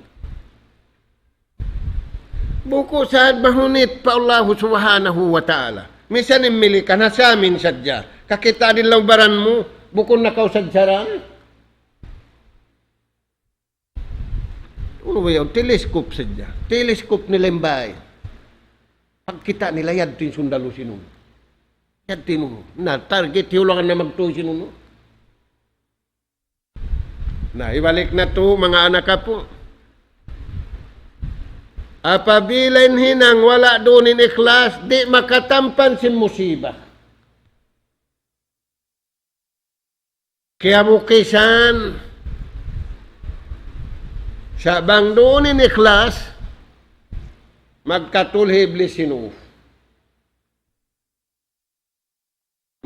Buko saan mahunit pa Allah subhanahu wa ta'ala. Misan imili ka na sa amin sadya. Kakita din laubaran mo, bukon na kausadsaran. Ano ba yun? Teleskop sadya. Teleskop nila yung bahay. Pagkita nila yan, ito yung sundalo sinong. Yan tinuno. Na, target hiulangan na magtuo sinuno. Na, ibalik na to mga anak ka po. Apabilain hinang wala doon in ikhlas, di makatampan sin musibah. Kaya mukisan, sa bang doon in ikhlas, magkatulhib li sinuf.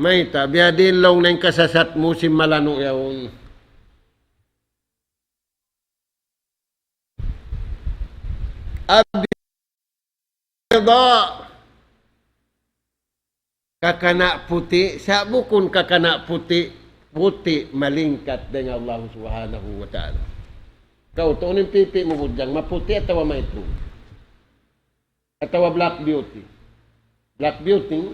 May tabiya din long na yung kasasat mo si malano yaon. Abiyada kakana puti, sa bukon kakana puti, puti malingkat dengan Allah Subhanahu wa ta'ala. Kau tuunin pipi mo budyang, maputi atawa maitro. Atawa black beauty. Black beauty,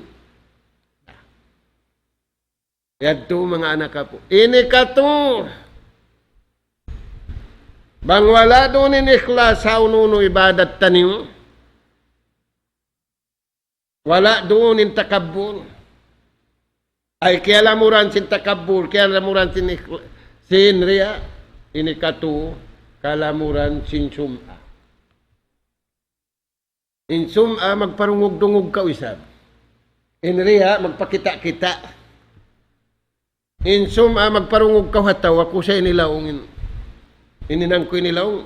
yan to mga anak ka po. Ini ka to. Bang wala doon in ikhlas sa ununo ibadat tanim. Wala doon in takabur. Ay kaya lamuran sin takabur, kaya lamuran sin riya. Ini ka to, kalamuran sin sum'a. In sum'a, magparungog-dungog ka isab. In riya, magpakita-kita. In sum'a, magparungog ka hataw, ako sa inilaong. Ininang ko inilaong.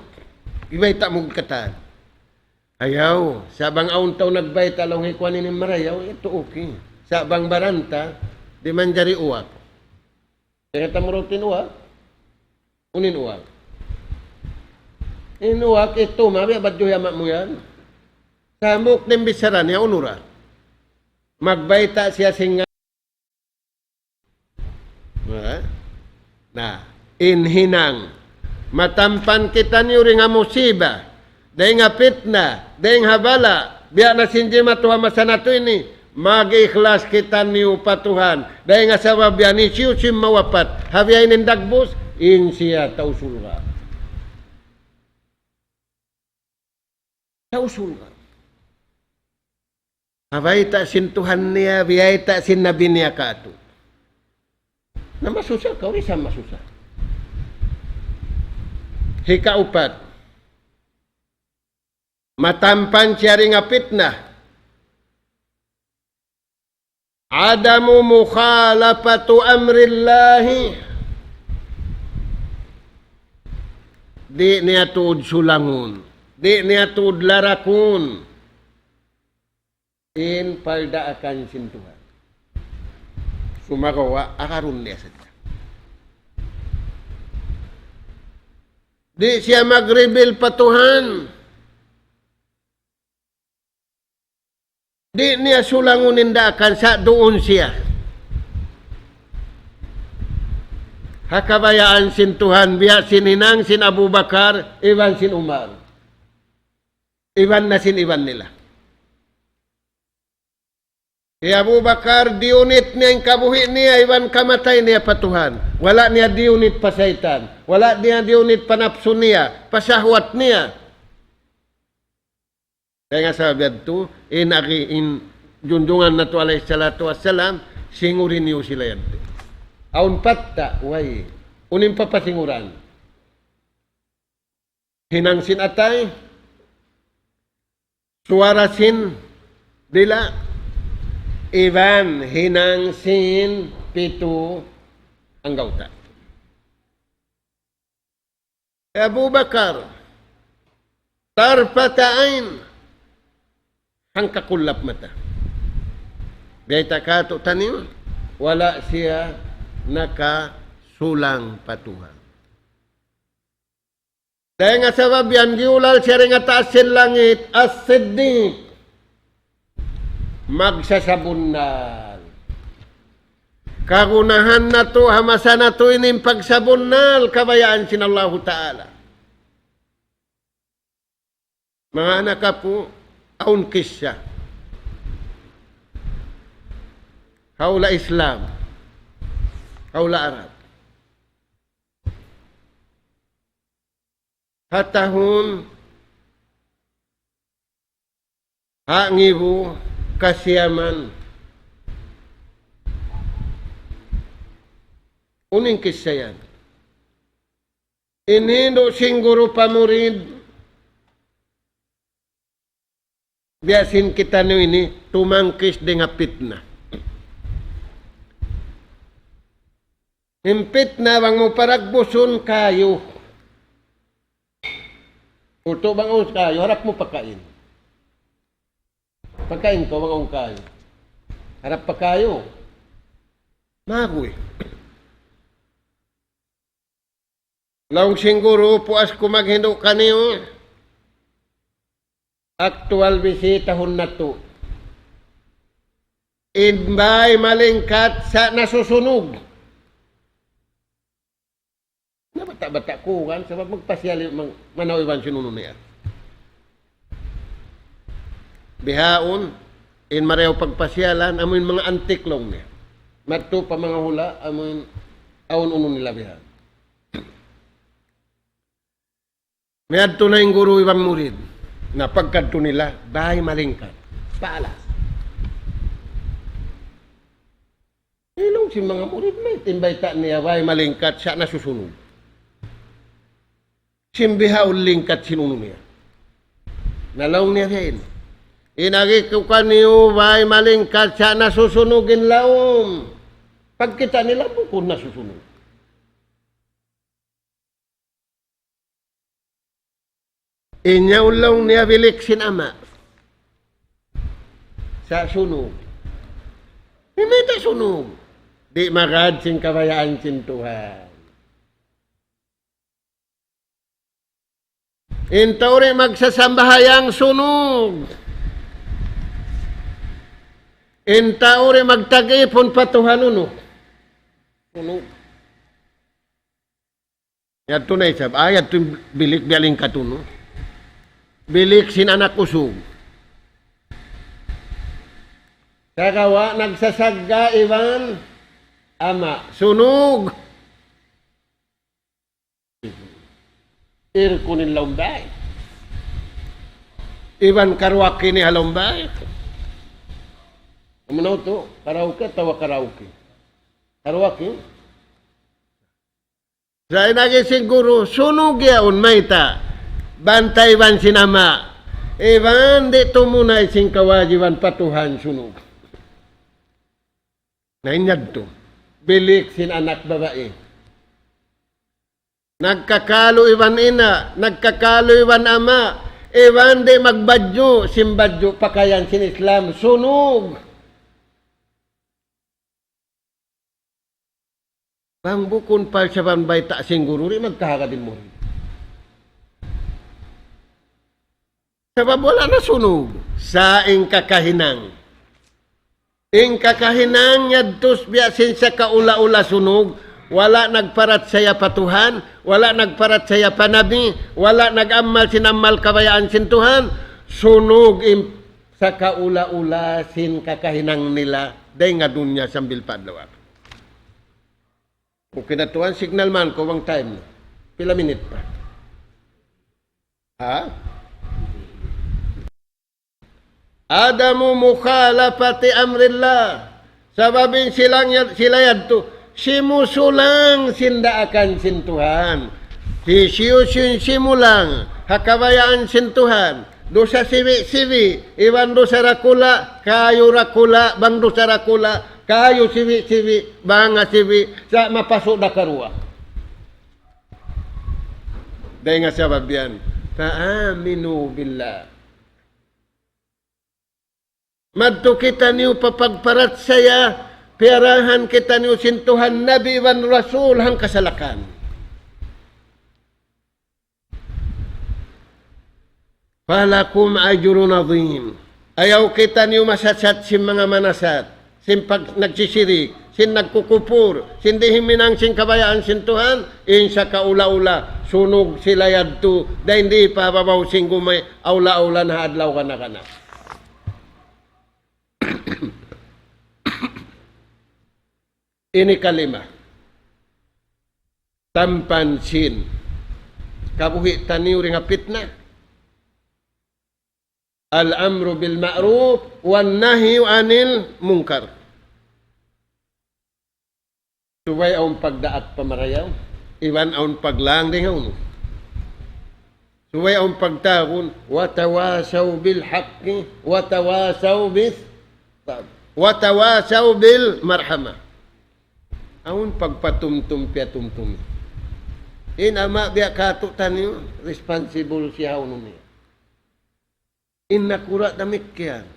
Ibayta mong katan. Ayaw, sabang aun taw nagbayta lang hikuan ni marayaw, ito okay. Sabang baranta, di man jari uwak. Kaya tamurutin uwak, unin uwak. Inuwak, ito, mabi, abad yamak mo yan. Samok ng bisaran niya, unura. Magbayta siya singa. Na, inhinang. Matampan kita niyo rin nga musiba. Dahil nga fitna, dahil habala, biya na sinji matuha masanato ini, mag-ikhlas kita niyo patuhan. Dahil nga sa wabya ni siyo sim mawapat, habya inin dagbos, in siya tausulga. Tausulga. Habay ta sin Tuhan niya, biyay ta sin nabi niya kato. Na masusa, kau rin sa masusa. Hikaupat. Matampan siya rin nga fitna. Adamu mukhalafatu amrillahi. Di niya tuod sulangon. Di niya tuod larakun. In palda akan sintuhan. Sumagawa, akarun niya sa siya. Di siya mag-reveal patuhan. Di niya sulangunin daakan sa doon siya. Hakabayaan sin Tuhan, biya sininang sin Abu Bakar, iwan sin Umar. Iwan na sin iwan nila. Kaya Abu Bakar, diunit niya ang kabuhi niya, iwan kamatay niya patuhan. Wala niya diunit pasaitan. Wala niya diunit panapso niya, pasahwat niya. Kaya nga sabi ito, in junjungan na ito alayhi salatu wassalam, singurin niyo sila yan. Aun patta, way, unin pa pasinguran. Hinangsin atay, suwarasin, dila, Ivan, hinangsin, pito, ang gauta. Abu Bakar, tarpatain, ang kakulap mata. Beta kato tanim, wala siya nakasulang patuhan. Dahil nga sabab yan, giulal siya rin nga taas sin langit, as-siddiq. Magsasabunal. Kagunahan na to, hamasa na to ining pagsabunal, kabayaan sin Allah Ta'ala. Mga anak ka po, aun kisya. Haula Islam. Haula Arab. Hatahun, hangibu, kasiyaman Uning kisya yan. Inindo singguro pamurid. Biyasin kita nyo ini, tumangkis di nga pitna. Impit na bang mo paragbuson kayo. Uto bang os kayo, harap mo pagkain. Pagkain ko bang os kayo. Harap pa kayo. Magoy. Laong singguro, puas ko maghindo kaniyo. Aktual bisitahon na to. Inbay malingkat sa nasusunog. Bata-bata ko kan, sabab magpasyali, manawiban sinuno niya. Bihaon, in mareho pagpasyalan, amoy mga antiklong niya. Madto pa mga hula, amoy awon-uno nila bihaon. May adto na yung guru ibang murid, na pagkadto nila, bahay malingkat, paalas. Ilong si mga murid, may timbay ta niya, bahay malingkat, siya nasusunog. Simbihaon lingkat sinuno niya. Nalaong niya rin. Inagi ko kaniyo, bahay malingkat, siya nasusunugin laom. Pagkita nila, bukod nasusunog. Inyaw niya bilik sinama. Sa sunog. Hindi ta sunog. Di magad sing kabayaan sin Tuhan. Intaw rin magsasambahayang sunog. Intaw rin magtagipon patuhanuno. Sunog. Yan tunay sab. Ayat ito bilik bialing katuno. Bilik sin anak usog. Kagawa nagsasagga iban ama. Sunog. Irkunin laumbay. Iban karwaki ni halumbay. Ano to? Karaoke, tawa karaoke. Karwaki. Sa inagi siguro, sunog yaon may ta. Bantay ban sinama. Iban, di tumunay sing kawajiban patuhan sunog. Nainyag to. Bilik sin anak babae. Nagkakalo iwan ina, nagkakalo iwan ama, iwan di magbadyo, simbadyo pakayan sin Islam, sunog. Bang bukon pa sa banbay ta singguro, rin magkahaga din mo rin. Sabab wala na sunog, sa ing kakahinang. Ing kakahinang, yadtos biyasin sa kaula-ula sunog, wala nagparat saya patuhan, wala nagparat saya panabi, wala nagamal sinamal kabayaan sin Tuhan, sunog sa kaula-ula sin kakahinang nila, day nga dunya sambil padlawak. Kung kinatuan, signal man ko bang time, pila minute pa. Ha? Adamu mukhalafati amrillah, sababin sila yadto, simusulang sindaakan sin Tuhan. Siyusin simulang hakabayaan sin Tuhan. Dosa siwi-siwi. Iwan dosa rakula, kayo rakula, bang dosa rakula, kayo siwi-siwi, banga siwi, sa mapasok na karua. Dahil nga sabab yan. Ta'aminu billah. Madto kita niyo papagparat saya, piarahan kita niyo sintuhan Nabi wan Rasul hang kasalakan. Falakum ajrun azim. Ayaw kita niyo masasat sin mga manasat, sin pag nagsisirik, sin nagkukupur, sin dihiminang sin kabayaan sin Tuhan, insa kaula-ula, sunog sila yadto, dahil hindi pa babaw sin gumay, aula-aula na adlaw ka na. Ini kalima. Tampansin. Kabuhi taniw ring apit na. Al-amru bil ma'ruf wan nahyu anil munkar. Suway ang pagdaat pamarayaw. Iwan ang paglang dingaw. Suway ang pagtagon. Watawasaw bil haqqi. Watawasaw bil marhama. Ang pagpatumtum piya tumtum. Ama biya katutan niyo. Responsible siya niya. Nakura damikyan.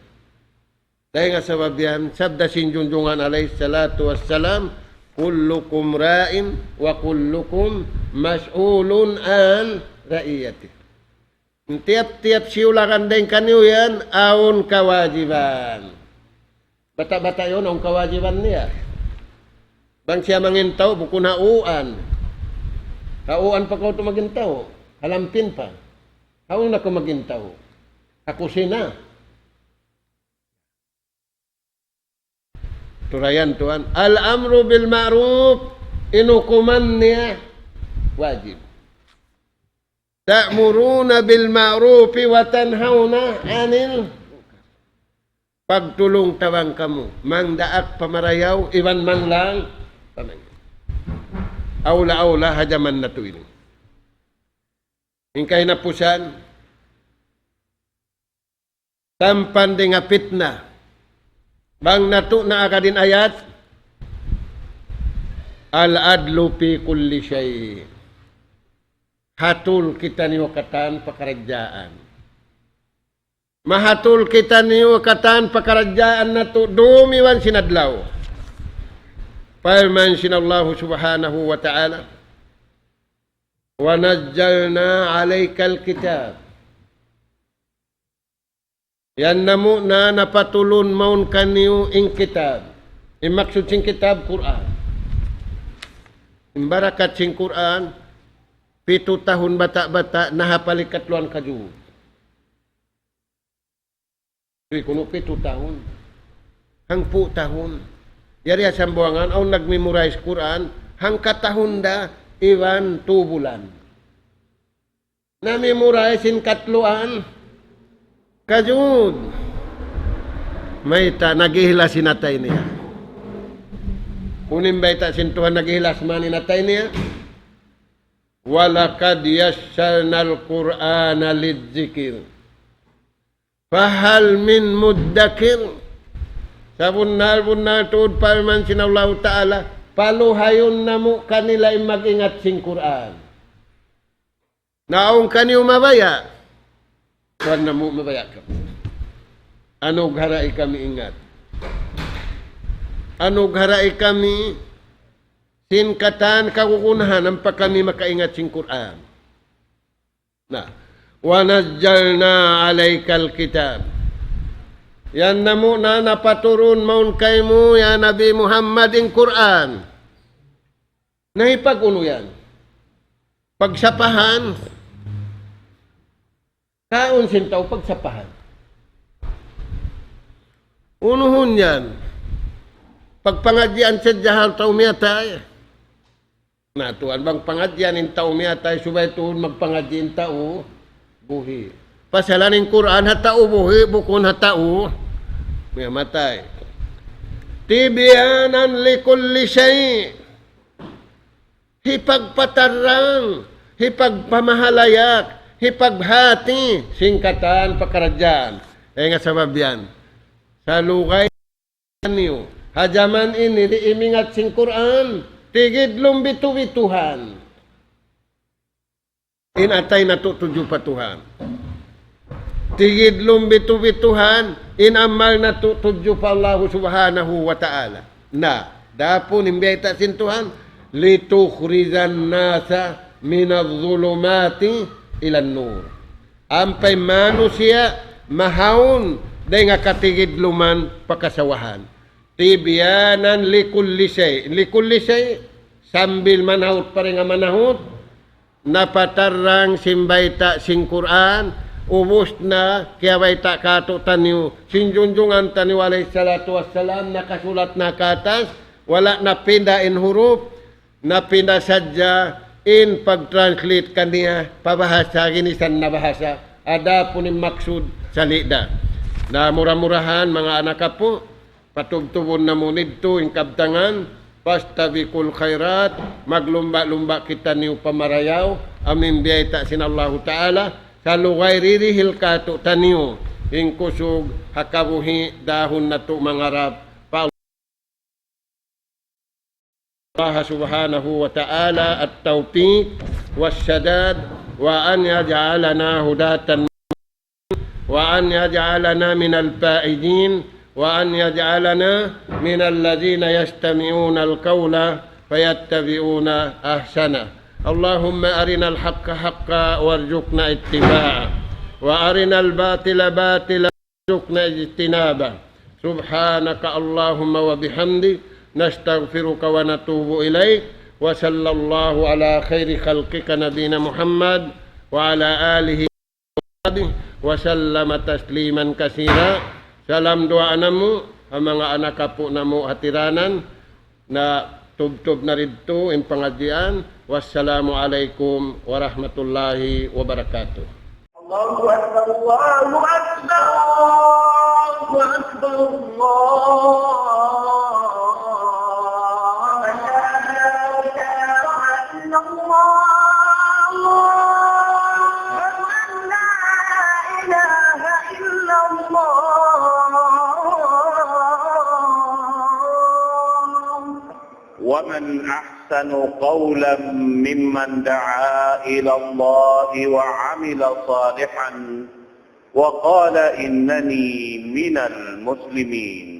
Dahil nga sa babiyan, sabda sinjunjungan alayhi salatu wassalam, kullukum ra'in wa kullukum mas'ulun an ra'iyati. Tiap-tiap siulakan din kanyo yan, aun kawajiban. Bata-bata yun, aun kawajiban niya. Bang siya mangintaw, buko na uan. Kauan pa ko ito magintaw. Halampin pa. Haun na ko magintaw. Ako sina. Turayan tuan. Al-amru bil ma'ruf. Inukuman niya. Wajib. Ta'muruna bil ma'rufi wa tanhauna anil. Pagtulong tawang kamu. Mangdaak pamarayaw. Iwan man lang. Aula-aula hajaman na to ini. Ingkay na pusan. Tampan di nga fitna. Bang nato na akadin ayat. Al-adlu fi kulli shay. Hatul kita ni wakatan pakaragyaan. Mahatul kita ni wakatan pakaragyaan na to. Dumiwan sinadlaw. Firman sinallahu subhanahu wa ta'ala. Wa nazzalna alaykal kitab. Yan namo na napatulon maun kaniyo ing kitab. Imaksud sing kitab, Quran. Imbarakat sing Quran, 7 tahun bata-bata, nahapalik katluan kaju. Jadi kuno 7 tahun. Hangpu tahun. Yari asam buangan, au nag-memorize Quran, hang katahun da, iwan 2 bulan. Na-memorize in katluan, kajud. May ta, naghihilas sinatay niya. Kunin ba ita sintuhan naghihilas man inatay niya? Walakad yassarna al-Qur'ana lidzikir. Fahal min muddakir. Sa bunal tuod parman sinallahu ta'ala, paluhayon na mo kanila mag-ingat sing Quran. Naong kaniyo mabaya. Kuan na mo mabaya ka. Ano garai kami ingat? Ano garai kami sinkatan kakukunahan ang pa kami makaingat sing Quran. Na, wa nazzalna alaykal kitab. Yan namo na napaturun maun kay mo, ya Nabi Muhammad ing Quran. Naipag-uno yan. Pagsapahan. Kaon sintaw pagsapahan. Unuhon yan. Pagpangadyan sa jahal tao miyatay. Natuan bang pangadyan in tao miyatay, subay tuhon magpangadyan tao, buhi. Pasalaning Quran hatao buhi, bukon hatao. May matay. Tibyanan likulli shay. Hipagpatarang, hipagpamahalayak, hipaghati, singkatan pakaradyan. Nga sabab yan. Sa lugay niyo, hajaman ini imingat sing Quran, tigid lumbitu-bituhan. Inatay na tutuju patuhan. Tigid lumbitu-bituhan, inamal na tutuju pa Allah subhanahu wa ta'ala. Na, dapon imbeta sintuhan, litukhrizan nasa minadh-dhulumati ilan nur. Ampay manusia mahawon day nga katigid luman pakasawahan. Tibyanan likulli shay. Likulli shay, sambil manahot pa rin nga manahot, napatarang simbayta sing Quran, ubos na, kaya bayta kato taniw, sinjunjungan taniw alayhi salatu wassalam, nakasulat na katas, wala na pinda in huruf, na pinda sadya, in pag-translate kaniya, pabahasa, ginisan na bahasa, ada po ni maksud salida. Na mura-murahan, mga anak po, patubtubon na mo nito, in kabtangan, fastabiqul khairat, maglumba-lumba kita niyo pamarayaw, amin biyay ta sinallahu ta'ala, sa lugayririhil kato taniyo, ingkusog hakabuhi dahon na to mangarap, pa Allah subhanahu wa ta'ala at-tawfiq was-sadad wa an yaj'alana hudatan wa an yaj'alana minal fa'idin وأن يجعلنا من الذين يستمعون القول فيتبعون أحسنه اللهم أرنا الحق حقا وارزقنا اتباعه وأرنا الباطل باطلا وارزقنا اجتنابه سبحانك اللهم وبحمدك نستغفرك ونتوب إليك وصلى الله على خير خلقك نبينا محمد وعلى آله وصحبه وسلم تسليما كثيرا. Salam doa namo ang mga anak kapo namo hatiranan na tubtob na ridto in pangadyan. Wassalamu alaikum warahmatullahi wabarakatuh. Allahu Akbar, Allahu Akbar, Allahu Akbar, ومن أحسن قولا ممن دعا إلى الله وعمل صالحا وقال إنني من المسلمين.